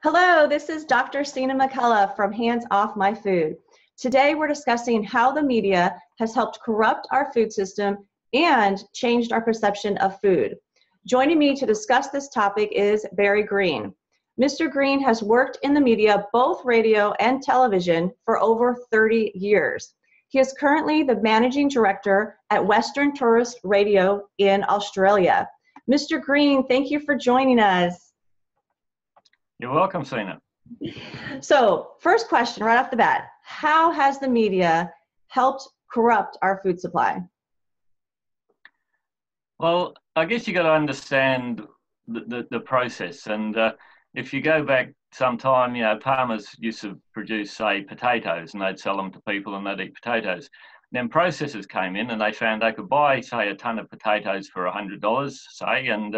Hello, this is Dr. Sina McCullough from Hands Off My Food. Today we're discussing how the media has helped corrupt our food system and changed our perception of food. Joining me to discuss this topic is Barry Green. Mr. Green has worked in the media, both radio and television, for over 30 years. He is currently the managing director at Western Tourist Radio in Australia. Mr. Green, thank you for joining us. You're welcome, Sina. So, first question right off the bat, how has the media helped corrupt our food supply? Well, I guess you got to understand the process. And if you go back some time, farmers used to produce, say, potatoes, and they'd sell them to people and they'd eat potatoes. Then processors came in and they found they could buy, say, a ton of potatoes for $100, say, and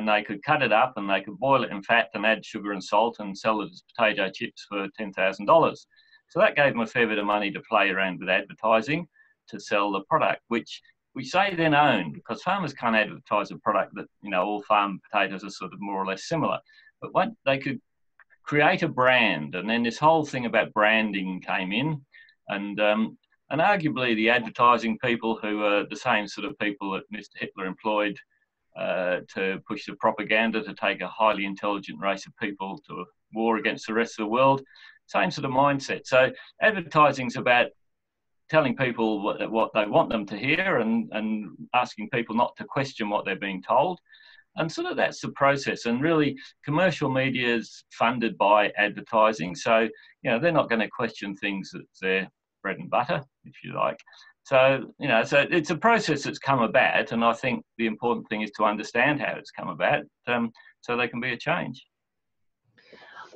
they could cut it up and they could boil it in fat and add sugar and salt and sell it as potato chips for $10,000. So that gave them a fair bit of money to play around with advertising to sell the product, which we say then owned, because farmers can't advertise a product that, all farm potatoes are sort of more or less similar. But what they could create a brand, and then this whole thing about branding came in, and arguably the advertising people, who are the same sort of people that Mr. Hitler employed to push the propaganda to take a highly intelligent race of people to a war against the rest of the world, same sort of mindset. So advertising's about telling people what they want them to hear and asking people not to question what they're being told. And sort of that's the process. And really, commercial media is funded by advertising. So, they're not going to question things that's their bread and butter, if you like. So, so it's a process that's come about. And I think the important thing is to understand how it's come about so there can be a change.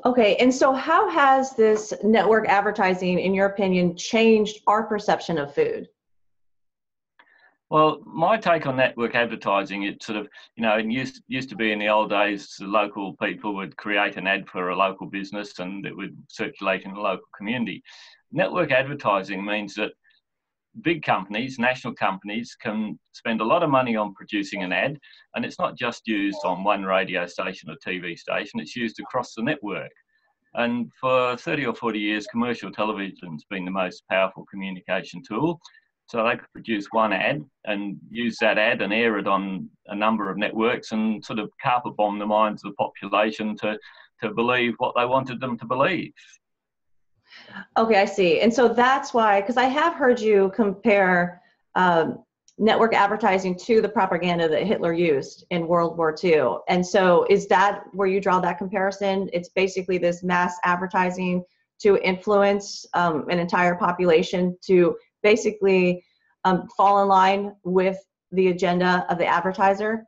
Okay, and so how has this network advertising, in your opinion, changed our perception of food? Well, my take on network advertising, it sort of, it used to be in the old days, the local people would create an ad for a local business and it would circulate in the local community. Network advertising means that big companies, national companies, can spend a lot of money on producing an ad, and it's not just used on one radio station or TV station, it's used across the network. And for 30 or 40 years, commercial television's been the most powerful communication tool. So they could produce one ad and use that ad and air it on a number of networks and sort of carpet bomb the minds of the population to believe what they wanted them to believe. Okay, I see. And so that's why, because I have heard you compare network advertising to the propaganda that Hitler used in World War II. And so is that where you draw that comparison? It's basically this mass advertising to influence an entire population to basically fall in line with the agenda of the advertiser?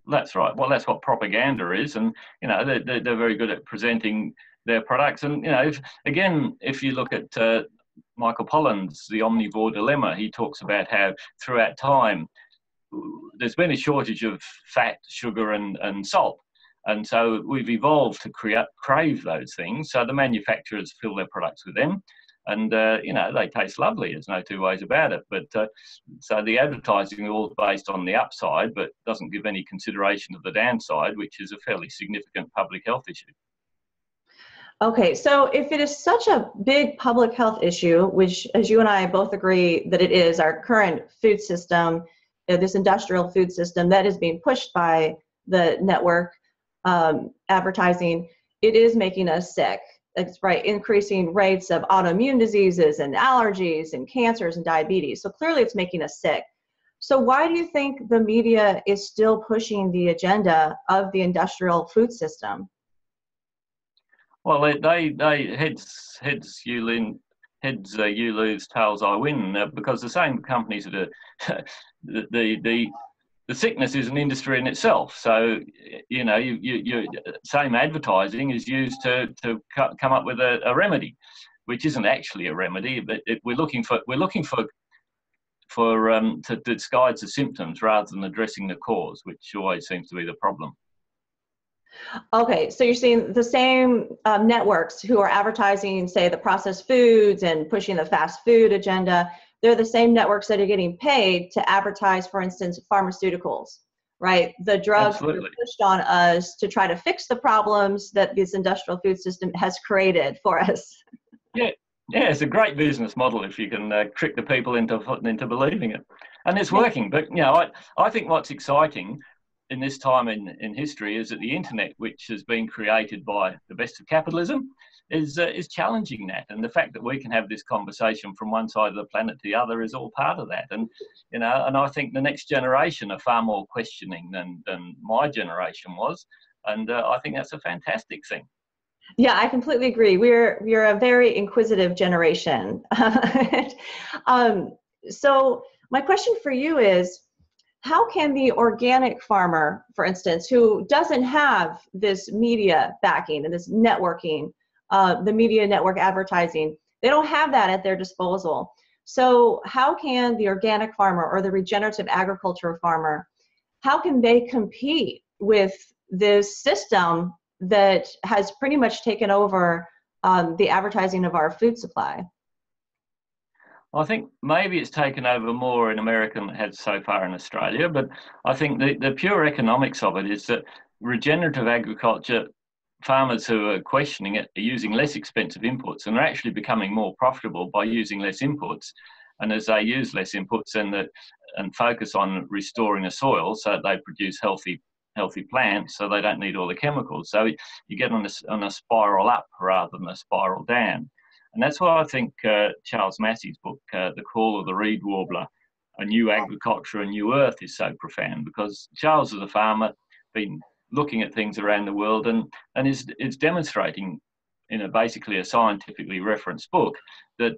That's right. Well, that's what propaganda is. And, they're very good at presenting their products. And, if you look at Michael Pollan's The Omnivore Dilemma, he talks about how throughout time there's been a shortage of fat, sugar and salt. And so we've evolved to crave those things. So the manufacturers fill their products with them. And, they taste lovely. There's no two ways about it. But so the advertising is all based on the upside, but doesn't give any consideration of the downside, which is a fairly significant public health issue. Okay, so if it is such a big public health issue, which, as you and I both agree that it is, our current food system, this industrial food system that is being pushed by the network advertising, it is making us sick. It's right, increasing rates of autoimmune diseases and allergies and cancers and diabetes. So clearly it's making us sick. So why do you think the media is still pushing the agenda of the industrial food system? Well, they heads you lose, tails I win, because the same companies that are the sickness is an industry in itself. So you same advertising is used to come up with a remedy, which isn't actually a remedy, but we're looking to disguise the symptoms rather than addressing the cause, which always seems to be the problem. Okay, so you're seeing the same networks who are advertising, say, the processed foods and pushing the fast food agenda. They're the same networks that are getting paid to advertise, for instance, pharmaceuticals. right? The drugs that are Absolutely. pushed on us to try to fix the problems that this industrial food system has created for us. Yeah, yeah, it's a great business model if you can trick the people into believing it, and it's working. But I think what's exciting in this time in history is that the internet, which has been created by the best of capitalism, is challenging that, and the fact that we can have this conversation from one side of the planet to the other is all part of that. And and I think the next generation are far more questioning than my generation was, and I think that's a fantastic thing. Yeah, I completely agree. We're a very inquisitive generation. um, so my question for you is, how can the organic farmer, for instance, who doesn't have this media backing and this networking, the media network advertising, they don't have that at their disposal. So how can the organic farmer or the regenerative agriculture farmer, how can they compete with this system that has pretty much taken over the advertising of our food supply? I think maybe it's taken over more in America than it has so far in Australia, but I think the pure economics of it is that regenerative agriculture farmers who are questioning it are using less expensive inputs and are actually becoming more profitable by using less inputs. And as they use less inputs and focus on restoring the soil so that they produce healthy plants, so they don't need all the chemicals. So you get on a spiral up rather than a spiral down. And that's why I think Charles Massey's book, The Call of the Reed Warbler, A New Agriculture, A New Earth, is so profound, because Charles is a farmer, been looking at things around the world and is demonstrating in basically a scientifically referenced book that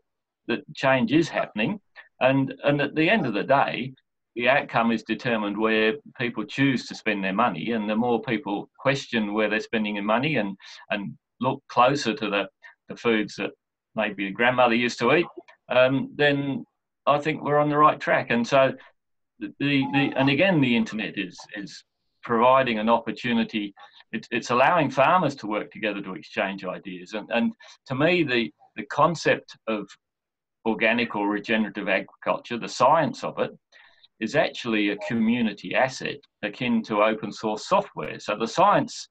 change is happening. And at the end of the day, the outcome is determined where people choose to spend their money. And the more people question where they're spending their money and look closer to the foods that maybe the grandmother used to eat, then I think we're on the right track. And so and again, the internet is providing an opportunity. It's allowing farmers to work together to exchange ideas. And to me, the concept of organic or regenerative agriculture, the science of it, is actually a community asset akin to open source software. So the science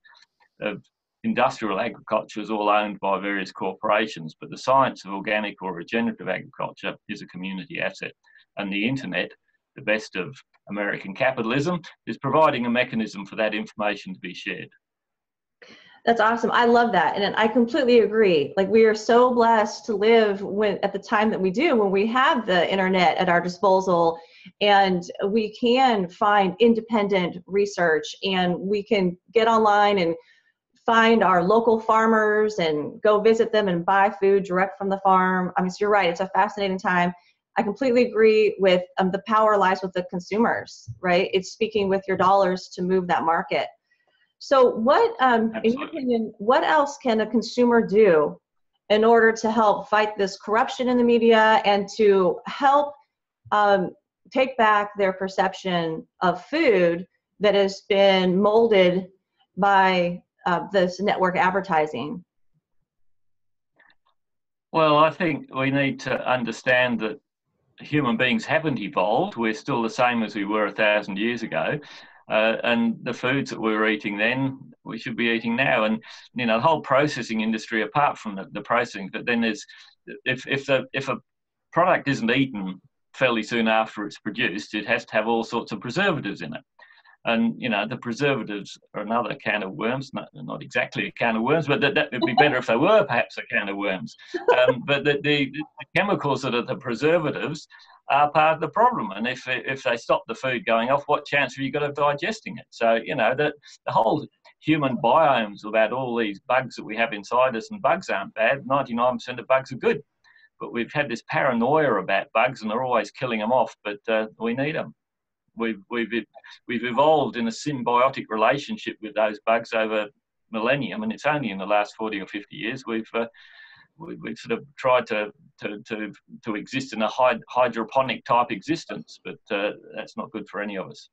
of industrial agriculture is all owned by various corporations, but the science of organic or regenerative agriculture is a community asset. And the internet, the best of American capitalism, is providing a mechanism for that information to be shared. That's awesome. I love that. And I completely agree. Like, we are so blessed to live at the time that we do, when we have the internet at our disposal and we can find independent research and we can get online and find our local farmers and go visit them and buy food direct from the farm. I mean, so you're right. It's a fascinating time. I completely agree with the power lies with the consumers, right? It's speaking with your dollars to move that market. So what, in your opinion, what else can a consumer do in order to help fight this corruption in the media and to help take back their perception of food that has been molded by this network advertising? Well, I think we need to understand that human beings haven't evolved. We're still the same as we were 1,000 years ago. And the foods that we were eating then, we should be eating now. And, the whole processing industry, apart from the processing, but then there's, if a product isn't eaten fairly soon after it's produced, it has to have all sorts of preservatives in it. And, the preservatives are another can of worms, not exactly a can of worms, but that would be better if they were perhaps a can of worms. But the chemicals that are the preservatives are part of the problem. And if they stop the food going off, what chance have you got of digesting it? So, the whole human biomes about all these bugs that we have inside us, and bugs aren't bad. 99% of bugs are good. But we've had this paranoia about bugs and they're always killing them off, but we need them. We've evolved in a symbiotic relationship with those bugs over millennium, and it's only in the last 40 or 50 years we've sort of tried to exist in a hydroponic type existence, but that's not good for any of us.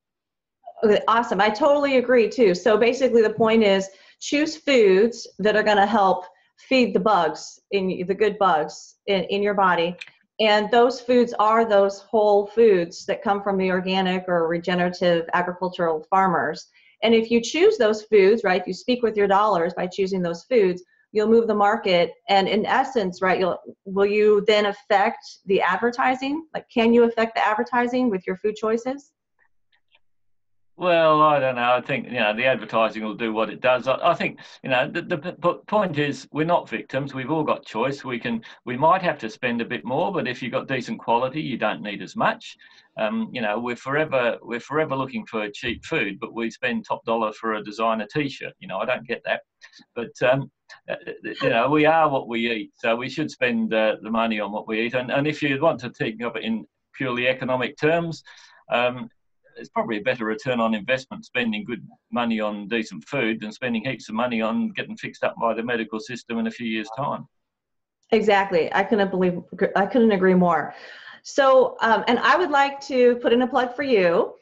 Okay, awesome. I totally agree too. So basically the point is, choose foods that are going to help feed the bugs, the good bugs in your body, And those foods are those whole foods that come from the organic or regenerative agricultural farmers. And if you choose those foods, right, if you speak with your dollars by choosing those foods, you'll move the market. And in essence, right, will you then affect the advertising? Like, can you affect the advertising with your food choices? Well, I don't know. I think, the advertising will do what it does. I think, the point is we're not victims. We've all got choice. We might have to spend a bit more, but if you've got decent quality, you don't need as much. We're forever looking for cheap food, but we spend top dollar for a designer T-shirt. I don't get that. But we are what we eat, so we should spend the money on what we eat. And if you want to think of it in purely economic terms, it's probably a better return on investment spending good money on decent food than spending heaps of money on getting fixed up by the medical system in a few years' time. Exactly. I couldn't agree more. So, and I would like to put in a plug for you.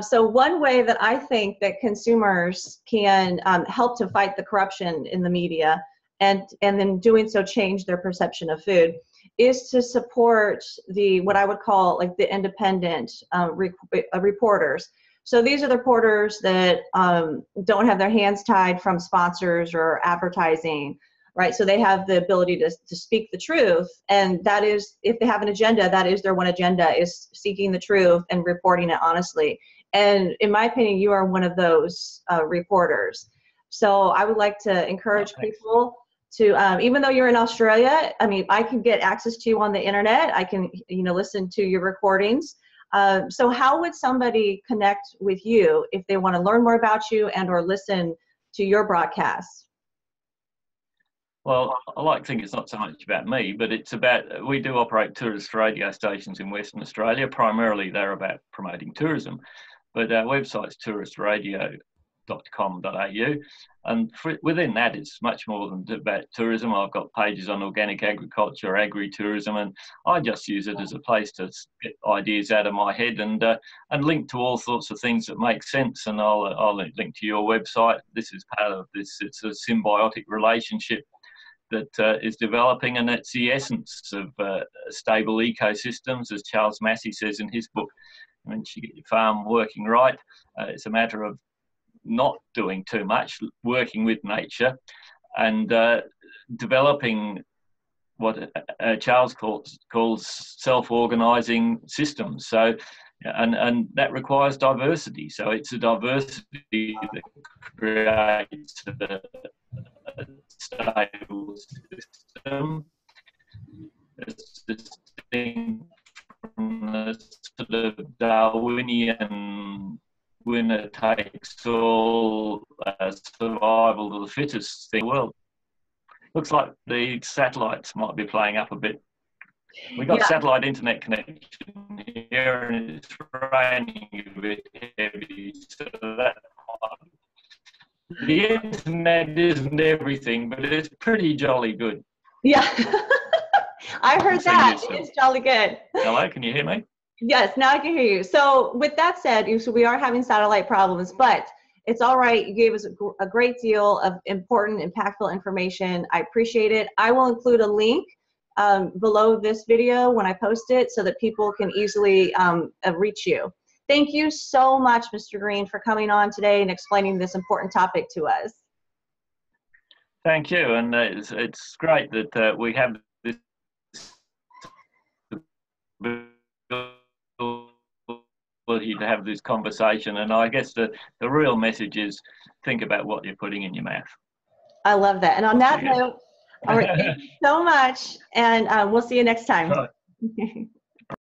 So one way that I think that consumers can help to fight the corruption in the media, and then doing so change their perception of food, is to support what I would call like the independent reporters. So these are the reporters that don't have their hands tied from sponsors or advertising, right? So they have the ability to speak the truth, and that is, if they have an agenda, that is their one agenda, is seeking the truth and reporting it honestly. And in my opinion, you are one of those reporters. So I would like to encourage people to, even though you're in Australia, I mean, I can get access to you on the internet. I can, listen to your recordings. So how would somebody connect with you if they want to learn more about you and or listen to your broadcasts? Well, I like to think it's not so much about me, but it's about, we do operate tourist radio stations in Western Australia. Primarily, they're about promoting tourism, but our website's touristradio.com.au, and within that it's much more than about tourism. I've got pages on organic agriculture, agri-tourism, and I just use it as a place to get ideas out of my head and link to all sorts of things that make sense. And I'll link to your website. This is part of this. It's a symbiotic relationship that is developing, and it's the essence of stable ecosystems, as Charles Massey says in his book. Once you get your farm working right, it's a matter of not doing too much, working with nature, and developing what Charles calls self-organising systems. So, and that requires diversity. So it's a diversity that creates a stable system. It's distinct from the sort of Darwinian winner takes all survival of the fittest thing in the world. Looks like the satellites might be playing up a bit. We got satellite internet connection here, and it's raining a bit heavy, so that the internet isn't everything, but it's pretty jolly good. Yeah, I heard that. It's jolly good. Hello, can you hear me? Yes, now I can hear you. So with that said, so we are having satellite problems, but it's all right. You gave us a great deal of important, impactful information. I appreciate it. I will include a link below this video when I post it so that people can easily reach you. Thank you so much, Mr. Green, for coming on today and explaining this important topic to us. Thank you, and it's great that we have this ability to have this conversation. And I guess the real message is think about what you're putting in your mouth. I love that. And on that note, all right, thank you so much, and we'll see you next time.